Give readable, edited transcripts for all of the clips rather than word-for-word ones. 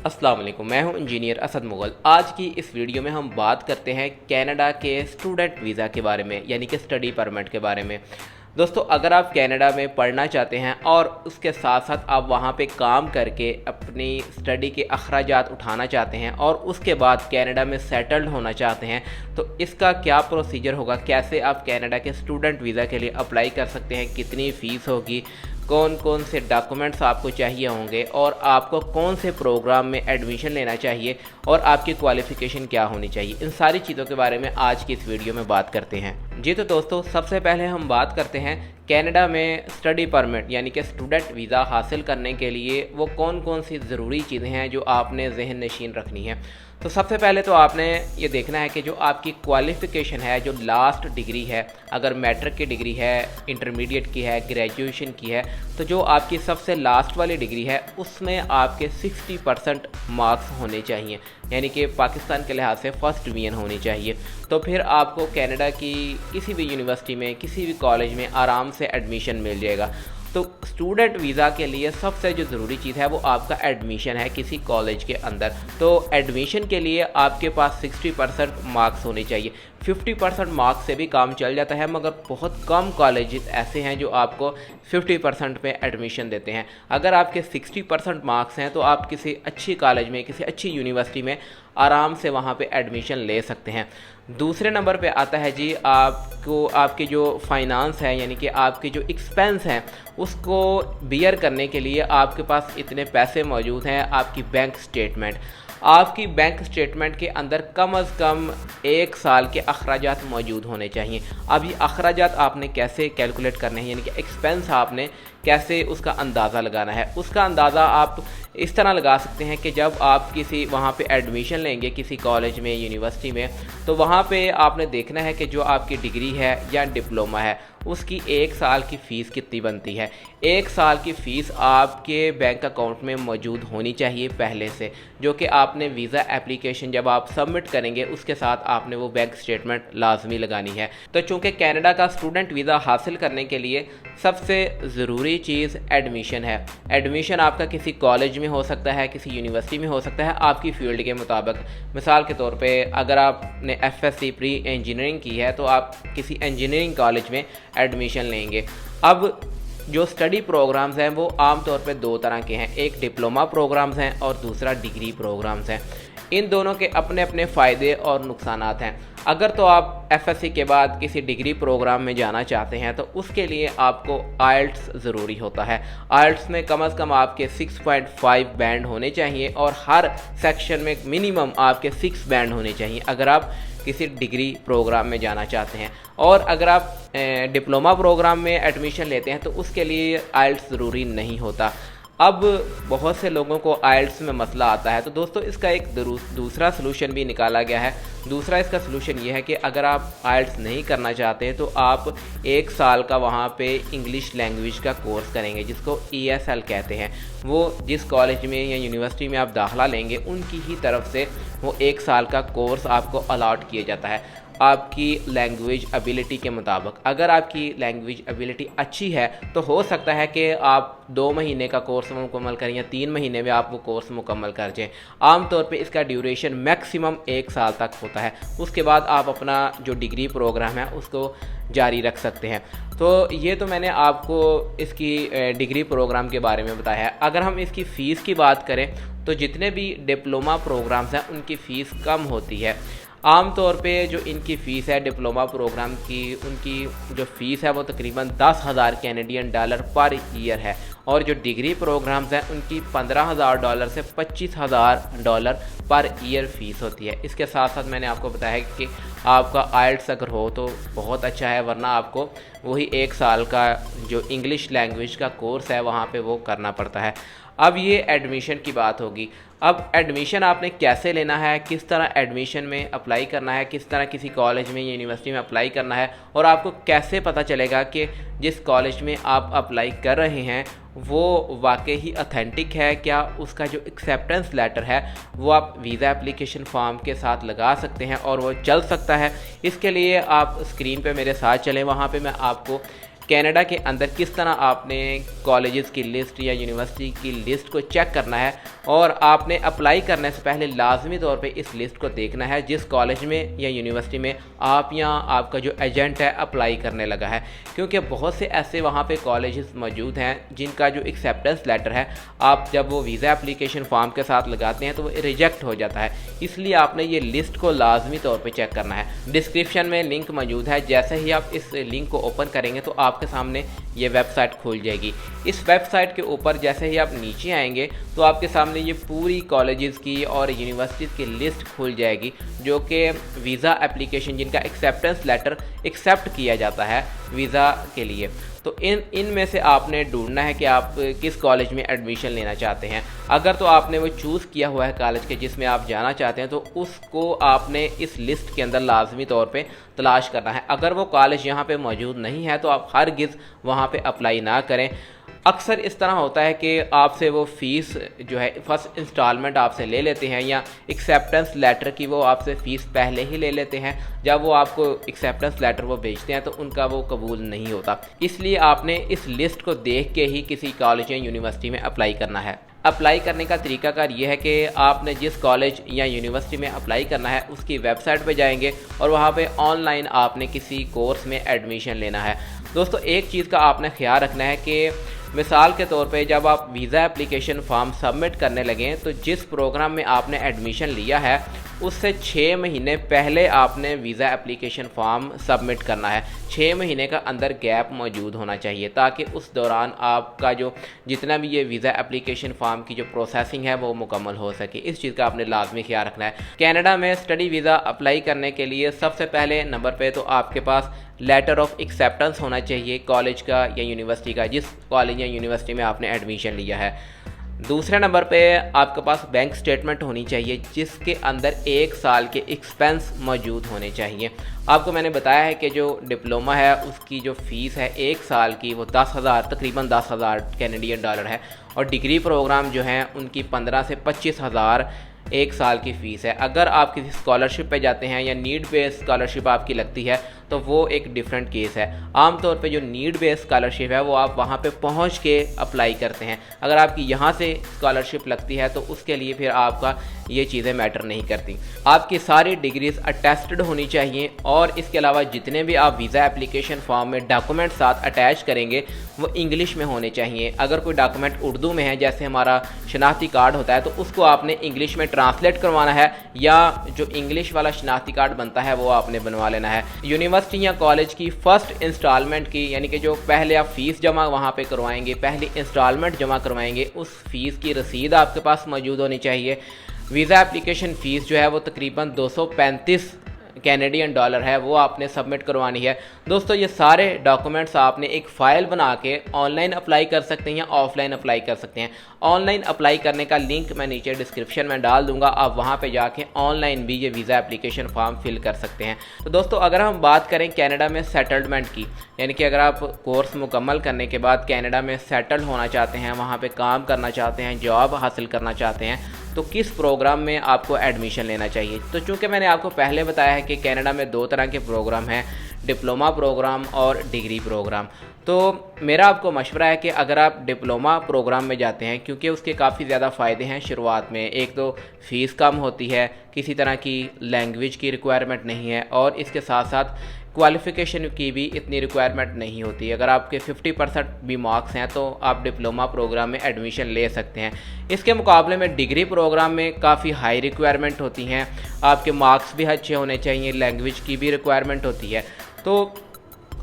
अस्सलाम वालेकुम, मैं हूं इंजीनियर असद मुगल। आज की इस वीडियो में हम बात करते हैं कनाडा के स्टूडेंट वीज़ा के बारे में, यानी कि स्टडी परमिट के बारे में। दोस्तों, अगर आप कनाडा में पढ़ना चाहते हैं और उसके साथ साथ आप वहां पे काम करके अपनी स्टडी के अखराजात उठाना चाहते हैं और उसके बाद कनाडा में सेटल्ड होना चाहते हैं, तो इसका क्या प्रोसीजर होगा, कैसे आप कनाडा के स्टूडेंट वीज़ा के लिए अप्लाई कर सकते हैं, कितनी फ़ीस होगी, कौन कौन से डॉक्यूमेंट्स आपको चाहिए होंगे और आपको कौन से प्रोग्राम में एडमिशन लेना चाहिए और आपकी क्वालिफ़िकेशन क्या होनी चाहिए, इन सारी चीज़ों के बारे में आज की इस वीडियो में बात करते हैं। जी तो दोस्तों, सबसे पहले हम बात करते हैं कनाडा में स्टडी परमिट यानी कि स्टूडेंट वीज़ा हासिल करने के लिए वो कौन कौन सी ज़रूरी चीज़ें हैं जो आपने ज़हन नशीन रखनी है। तो सबसे पहले तो आपने ये देखना है कि जो आपकी क्वालिफ़िकेशन है, जो लास्ट डिग्री है, अगर मैट्रिक की डिग्री है, इंटरमीडिएट की है, ग्रेजुएशन की है, तो जो आपकी सबसे लास्ट वाली डिग्री है उसमें आपके 60% मार्क्स होने चाहिए, यानी कि पाकिस्तान के लिहाज से फर्स्ट डिवीज़न होनी चाहिए। तो फिर आपको कनाडा की किसी भी यूनिवर्सिटी में, किसी भी कॉलेज में आराम से एडमिशन मिल जाएगा। तो स्टूडेंट वीज़ा के लिए सबसे जो ज़रूरी चीज़ है वो आपका एडमिशन है किसी कॉलेज के अंदर। तो एडमिशन के लिए आपके पास 60% मार्क्स होने चाहिए। 50% मार्क्स से भी काम चल जाता है, मगर बहुत कम कॉलेजेस ऐसे हैं जो आपको 50% पे एडमिशन देते हैं। अगर आपके 60% मार्क्स हैं तो आप किसी अच्छी कॉलेज में, किसी अच्छी यूनिवर्सिटी में आराम से वहाँ पे एडमिशन ले सकते हैं। दूसरे नंबर पे आता है जी आपको आपके जो फाइनेंस है, यानी कि आपके जो एक्सपेंस हैं उसको बियर करने के लिए आपके पास इतने पैसे मौजूद हैं। आपकी बैंक स्टेटमेंट, आपकी बैंक स्टेटमेंट के अंदर कम अज़ कम 1 साल के अखराजात मौजूद होने चाहिए। अब ये अखराजात आपने कैसे कैलकुलेट करने हैं, यानी कि एक्सपेंस आपने कैसे उसका अंदाज़ा लगाना है। उसका अंदाज़ा आप इस तरह लगा सकते हैं कि जब आप किसी वहाँ पे एडमिशन लेंगे किसी कॉलेज में, यूनिवर्सिटी में, तो वहाँ पे आपने देखना है कि जो आपकी डिग्री है या डिप्लोमा है उसकी 1 साल की फ़ीस कितनी बनती है। 1 साल की फ़ीस आपके बैंक अकाउंट में मौजूद होनी चाहिए पहले से, जो कि आपने वीज़ा एप्लीकेशन जब आप सबमिट करेंगे उसके साथ आपने वो बैंक स्टेटमेंट लाजमी लगानी है। तो चूँकि कनाडा का स्टूडेंट वीज़ा हासिल करने के लिए सबसे ज़रूरी चीज़ एडमिशन है। एडमिशन आपका किसी कॉलेज में हो सकता है, किसी यूनिवर्सिटी में हो सकता है, आपकी फ़ील्ड के मुताबिक। मिसाल के तौर पे अगर आपने FSC प्री इंजीनियरिंग की है तो आप किसी इंजीनियरिंग कॉलेज में एडमिशन लेंगे। अब जो स्टडी प्रोग्राम्स हैं वो आम तौर पे 2 तरह के हैं, एक डिप्लोमा प्रोग्राम्स हैं और दूसरा डिग्री प्रोग्राम्स हैं। इन दोनों के अपने अपने फ़ायदे और नुकसानात हैं। अगर तो आप FSC के बाद किसी डिग्री प्रोग्राम में जाना चाहते हैं तो उसके लिए आपको IELTS ज़रूरी होता है। IELTS में कम से कम आपके 6.5 बैंड होने चाहिए और हर सेक्शन में मिनिमम आपके 6 बैंड होने चाहिए अगर आप किसी डिग्री प्रोग्राम में जाना चाहते हैं। और अगर आप डिप्लोमा प्रोग्राम में एडमिशन लेते हैं तो उसके लिए IELTS ज़रूरी नहीं होता। अब बहुत से लोगों को IELTS में मसला आता है, तो दोस्तों इसका एक दूसरा सलूशन भी निकाला गया है। दूसरा इसका सलूशन ये है कि अगर आप IELTS नहीं करना चाहते हैं तो आप 1 साल का वहाँ पे इंग्लिश लैंग्वेज का कोर्स करेंगे जिसको ESL कहते हैं। वो जिस कॉलेज में या यूनिवर्सिटी में आप दाखिला लेंगे उनकी ही तरफ से वो 1 साल का कोर्स आपको अलॉट किया जाता है आपकी लैंग्वेज एबिलिटी के मुताबिक। अगर आपकी लैंग्वेज एबिलिटी अच्छी है तो हो सकता है कि आप 2 महीने का कोर्स मुकम्मल करें या 3 महीने में आप वो कोर्स मुकम्मल कर जाएँ। आम तौर पे इसका ड्यूरेशन मैक्सिमम 1 साल तक होता है। उसके बाद आप अपना जो डिग्री प्रोग्राम है उसको जारी रख सकते हैं। तो ये तो मैंने आपको इसकी डिग्री प्रोग्राम के बारे में बताया है। अगर हम इसकी फ़ीस की बात करें तो जितने भी डिप्लोमा प्रोग्राम्स हैं उनकी फ़ीस कम होती है। आम तौर पे जो इनकी फ़ीस है डिप्लोमा प्रोग्राम की, उनकी जो फ़ीस है वो तकरीबन 10,000 कैनेडियन डॉलर पर ईयर है और जो डिग्री प्रोग्राम्स हैं उनकी $15,000 से $25,000 पर ईयर फ़ीस होती है। इसके साथ साथ मैंने आपको बताया कि आपका IELTS अगर हो तो बहुत अच्छा है, वरना आपको वही 1 साल का जो इंग्लिश लैंग्वेज का कोर्स है वहाँ पे वो करना पड़ता है। अब ये एडमिशन की बात होगी। अब एडमिशन आपने कैसे लेना है, किस तरह एडमिशन में अप्लाई करना है, किस तरह किसी कॉलेज में या यूनिवर्सिटी में अप्लाई करना है और आपको कैसे पता चलेगा कि जिस कॉलेज में आप अप्लाई कर रहे हैं वो वाकई ही ऑथेंटिक है, क्या उसका जो एक्सेप्टेंस लेटर है वो आप वीज़ा एप्लीकेशन फॉर्म के साथ लगा सकते हैं और वो चल सकता है। इसके लिए आप स्क्रीन पे मेरे साथ चलें, वहाँ पे मैं आपको کینیڈا کے اندر کس طرح آپ نے کالجز کی لسٹ یا یونیورسٹی کی لسٹ کو چیک کرنا ہے، اور آپ نے اپلائی کرنے سے پہلے لازمی طور پہ اس لسٹ کو دیکھنا ہے جس کالج میں یا یونیورسٹی میں آپ یا آپ کا جو ایجنٹ ہے اپلائی کرنے لگا ہے، کیونکہ بہت سے ایسے وہاں پہ کالجز موجود ہیں جن کا جو ایکسیپٹنس لیٹر ہے آپ جب وہ ویزا اپلیکیشن فارم کے ساتھ لگاتے ہیں تو وہ ریجیکٹ ہو جاتا ہے، اس لیے آپ نے یہ لسٹ کو لازمی طور پہ چیک کرنا ہے۔ ڈسکرپشن میں لنک موجود ہے، جیسے ہی آپ اس لنک کو اوپن کریں گے تو آپ کے سامنے یہ ویب سائٹ کھول جائے گی۔ اس ویب سائٹ کے اوپر جیسے ہی آپ نیچے آئیں گے تو آپ کے سامنے یہ پوری کالجز کی اور یونیورسٹیز کی لسٹ کھل جائے گی جو کہ ویزا اپلیکیشن جن کا ایکسیپٹنس لیٹر ایکسیپٹ کیا جاتا ہے ویزا کے لیے، تو ان میں سے آپ نے ڈھونڈنا ہے کہ آپ کس کالج میں ایڈمیشن لینا چاہتے ہیں۔ اگر تو آپ نے وہ چوز کیا ہوا ہے کالج کے جس میں آپ جانا چاہتے ہیں تو اس کو آپ نے اس لسٹ کے اندر لازمی طور پہ تلاش کرنا ہے۔ اگر وہ کالج یہاں پہ موجود نہیں ہے تو آپ ہرگز وہاں پہ اپلائی نہ کریں۔ اکثر اس طرح ہوتا ہے کہ آپ سے وہ فیس جو ہے فرسٹ انسٹالمنٹ آپ سے لے لیتے ہیں، یا ایکسیپٹنس لیٹر کی وہ آپ سے فیس پہلے ہی لے لیتے ہیں، جب وہ آپ کو ایکسیپٹنس لیٹر وہ بھیجتے ہیں تو ان کا وہ قبول نہیں ہوتا، اس لیے آپ نے اس لسٹ کو دیکھ کے ہی کسی کالج یا یونیورسٹی میں اپلائی کرنا ہے۔ اپلائی کرنے کا طریقہ کار یہ ہے کہ آپ نے جس کالج یا یونیورسٹی میں اپلائی کرنا ہے اس کی ویب سائٹ پہ جائیں گے اور وہاں پہ آن لائن آپ نے کسی کورس میں ایڈمیشن لینا ہے۔ دوستو ایک چیز کا آپ نے خیال رکھنا ہے کہ مثال کے طور پہ جب آپ ویزا اپلیکیشن فارم سبمٹ کرنے لگیں تو جس پروگرام میں آپ نے ایڈمیشن لیا ہے اس سے 6 مہینے پہلے آپ نے ویزا اپلیکیشن فارم سبمٹ کرنا ہے۔ 6 مہینے کا اندر گیپ موجود ہونا چاہیے تاکہ اس دوران آپ کا جو جتنا بھی یہ ویزا اپلیکیشن فارم کی جو پروسیسنگ ہے وہ مکمل ہو سکے، اس چیز کا آپ نے لازمی خیال رکھنا ہے۔ کینیڈا میں اسٹڈی ویزا اپلائی کرنے کے لیے سب سے پہلے نمبر پہ تو آپ کے پاس لیٹر آف ایکسیپٹنس ہونا چاہیے کالج کا یا یونیورسٹی کا، جس کالج یا یونیورسٹی میں آپ نے ایڈمیشن لیا ہے۔ دوسرے نمبر پہ آپ کے پاس بینک سٹیٹمنٹ ہونی چاہیے جس کے اندر 1 سال کے ایکسپنس موجود ہونے چاہیے۔ آپ کو میں نے بتایا ہے کہ جو ڈپلومہ ہے اس کی جو فیس ہے 1 سال کی وہ 10,000 تقریباً 10,000 کینیڈین ڈالر ہے، اور ڈگری پروگرام جو ہیں ان کی 15 سے 25,000 1 سال کی فیس ہے۔ اگر آپ کسی اسکالرشپ پہ جاتے ہیں یا نیڈ بیس اسکالرشپ آپ کی لگتی ہے تو وہ ایک ڈیفرنٹ کیس ہے۔ عام طور پہ جو نیڈ بیس اسکالرشپ ہے وہ آپ وہاں پہ پہنچ کے اپلائی کرتے ہیں، اگر آپ کی یہاں سے اسکالرشپ لگتی ہے تو اس کے لیے پھر آپ کا یہ چیزیں میٹر نہیں کرتی۔ آپ کی ساری ڈگریز اٹیسٹڈ ہونی چاہیے، اور اس کے علاوہ جتنے بھی آپ ویزا اپلیکیشن فارم میں ڈاکومنٹ ساتھ اٹیچ کریں گے وہ انگلش میں ہونے چاہیے۔ اگر کوئی ڈاکومنٹ اردو میں ہے جیسے ہمارا شناختی کارڈ ہوتا ہے تو اس کو آپ نے انگلش میں ٹرانسلیٹ کروانا ہے، یا جو انگلش والا شناختی کارڈ بنتا ہے وہ آپ نے بنوا لینا ہے۔ یونیورسٹی یا کالج کی فرسٹ انسٹالمنٹ کی، یعنی کہ جو پہلے آپ فیس جمع وہاں پہ کروائیں گے، پہلی انسٹالمنٹ جمع کروائیں گے، اس فیس کی رسید آپ کے پاس موجود ہونی چاہیے۔ ویزا اپلیکیشن فیس جو ہے وہ تقریباً 235 کینیڈین ڈالر ہے، وہ آپ نے سبمٹ کروانی ہے۔ دوستو یہ سارے ڈاکومنٹس آپ نے ایک فائل بنا کے آن لائن اپلائی کر سکتے ہیں یا آف لائن اپلائی کر سکتے ہیں۔ آن لائن اپلائی کرنے کا لنک میں نیچے ڈسکرپشن میں ڈال دوں گا، آپ وہاں پہ جا کے آن لائن بھی یہ ویزا اپلیکیشن فارم فل کر سکتے ہیں۔ تو دوستو اگر ہم بات کریں کینیڈا میں سیٹلمنٹ کی، یعنی کہ اگر آپ کورس مکمل کرنے کے بعد کینیڈا میں سیٹل ہونا چاہتے ہیں، وہاں پہ کام کرنا چاہتے ہیں، جاب حاصل کرنا چاہتے ہیں، تو کس پروگرام میں آپ کو ایڈمیشن لینا چاہیے؟ تو چونکہ میں نے آپ کو پہلے بتایا ہے کہ کینیڈا میں 2 طرح کے پروگرام ہیں، ڈپلومہ پروگرام اور ڈگری پروگرام۔ تو میرا آپ کو مشورہ ہے کہ اگر آپ ڈپلومہ پروگرام میں جاتے ہیں، کیونکہ اس کے کافی زیادہ فائدے ہیں شروعات میں، ایک تو فیس کم ہوتی ہے، کسی طرح کی لینگویج کی ریکوائرمنٹ نہیں ہے، اور اس کے ساتھ ساتھ کوالیفیکیشن کی بھی اتنی ریکوائرمنٹ نہیں ہوتی۔ اگر آپ کے 50% بھی مارکس ہیں تو آپ ڈپلومہ پروگرام میں ایڈمیشن لے سکتے ہیں۔ اس کے مقابلے میں ڈگری پروگرام میں کافی ہائی ریکوائرمنٹ ہوتی ہیں، آپ کے مارکس بھی اچھے ہونے چاہیے، لینگویج کی بھی ریکوائرمنٹ ہوتی ہے۔ تو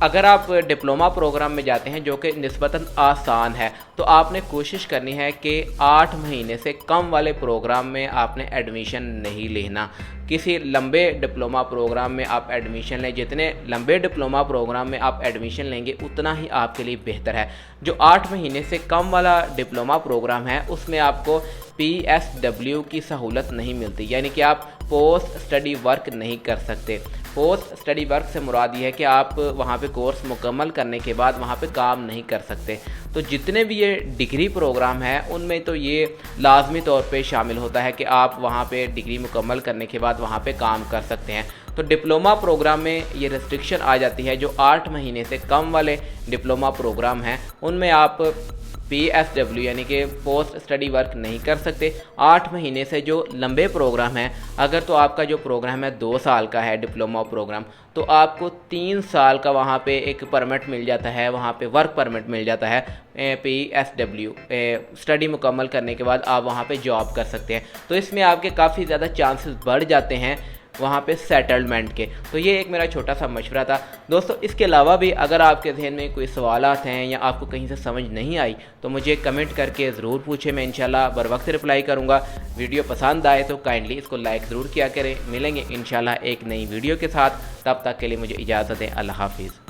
اگر آپ ڈپلومہ پروگرام میں جاتے ہیں جو کہ نسبتاً آسان ہے، تو آپ نے کوشش کرنی ہے کہ 8 مہینے سے کم والے پروگرام میں آپ نے ایڈمیشن نہیں لینا۔ کسی لمبے ڈپلومہ پروگرام میں آپ ایڈمیشن لیں، جتنے لمبے ڈپلومہ پروگرام میں آپ ایڈمیشن لیں گے اتنا ہی آپ کے لیے بہتر ہے۔ جو 8 مہینے سے کم والا ڈپلومہ پروگرام ہے اس میں آپ کو PSW کی سہولت نہیں ملتی، یعنی کہ آپ پوسٹ اسٹڈی ورک نہیں کر سکتے۔ पोस्ट स्टडी वर्क से मुराद ये है कि आप वहाँ पे कोर्स मुकम्मल करने के बाद वहाँ पे काम नहीं कर सकते। तो जितने भी ये डिग्री प्रोग्राम है उनमें तो ये लाजमी तौर पे शामिल होता है कि आप वहाँ पे डिग्री मुकम्मल करने के बाद वहाँ पे काम कर सकते हैं। तो डिप्लोमा प्रोग्राम में ये रेस्ट्रिक्शन आ जाती है, जो 8 महीने से कम वाले डिप्लोमा प्रोग्राम हैं उनमें आप PSW यानी कि पोस्ट स्टडी वर्क नहीं कर सकते। 8 महीने से जो लंबे प्रोग्राम हैं, अगर तो आपका जो प्रोग्राम है 2 साल का है डिप्लोमा प्रोग्राम, तो आपको 3 साल का वहाँ पे एक परमिट मिल जाता है, वहाँ पे वर्क परमिट मिल जाता है। PSW स्टडी मुकम्मल करने के बाद आप वहाँ पे जॉब कर सकते हैं। तो इसमें आपके काफ़ी ज़्यादा चांसेस बढ़ जाते हैं वहाँ पे सेटलमेंट के। तो ये एक मेरा छोटा सा मशवरा था दोस्तों। इसके अलावा भी अगर आपके जहन में कोई सवालात हैं या आपको कहीं से समझ नहीं आई तो मुझे कमेंट करके ज़रूर पूछें, मैं इंशाल्लाह बर वक्त रिप्लाई करूँगा। वीडियो पसंद आए तो काइंडली इसको लाइक ज़रूर किया करें। मिलेंगे इंशाल्लाह एक नई वीडियो के साथ, तब तक के लिए मुझे इजाज़त दें। अल्लाह हाफिज़।